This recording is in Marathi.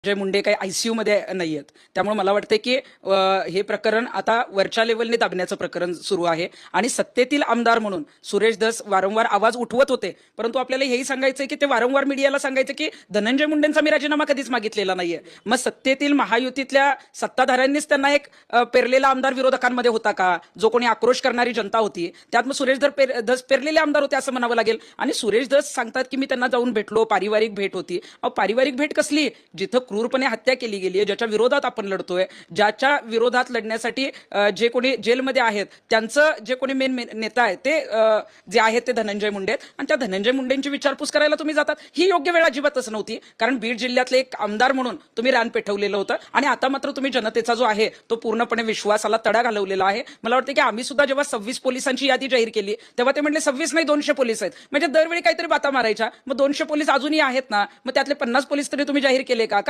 धनंजय मुंडे काही ICU मध्ये नाही आहेत. त्यामुळे मला वाटतं की हे प्रकरण आता वरच्या लेव्हलने दाबण्याचं प्रकरण सुरू आहे आणि सत्तेतील आमदार म्हणून सुरेश धस वारंवार आवाज उठवत होते. परंतु आपल्याला हेही सांगायचं की ते वारंवार मीडियाला सांगायचं की धनंजय मुंडेंचा मी राजीनामा कधीच मागितलेला नाहीये. मग सत्तेतील महायुतीतल्या सत्ताधाऱ्यांनीच त्यांना एक पेरलेला आमदार विरोधकांमध्ये होता का? जो कोणी आक्रोश करणारी जनता होती. त्यात मग धस पेरलेले आमदार होते असं म्हणावं लागेल. आणि सुरेश धस सांगतात की मी त्यांना जाऊन भेटलो, पारिवारिक भेट होती. पारिवारिक भेट कसली? जिथं क्रूरपणे हत्या केली गेली आहे, ज्याच्या विरोधात आपण लढतोय, ज्याच्या विरोधात लढण्यासाठी जे कोणी जेलमध्ये आहेत त्यांचं जे कोणी मेन नेता आहे ते जे आहेत ते धनंजय मुंडे आहेत. आणि त्या धनंजय मुंडेंची विचारपूस करायला तुम्ही जातात, ही योग्य वेळ अजिबातच नव्हती. कारण बीड जिल्ह्यातले एक आमदार म्हणून तुम्ही रान पेटवलेलं होतं आणि आता मात्र तुम्ही जनतेचा जो आहे तो पूर्णपणे विश्वासाला तडा घालवलेला आहे. मला वाटतं की आम्ही सुद्धा जेव्हा 26 पोलिसांची यादी जाहीर केली तेव्हा ते म्हणले 26 नाही 200 पोलीस आहेत. म्हणजे दरवेळी काहीतरी बाता मारायच्या. मग 200 पोलीस अजूनही आहेत ना, मग त्यातले 50 पोलीस तरी तुम्ही जाहीर केले का?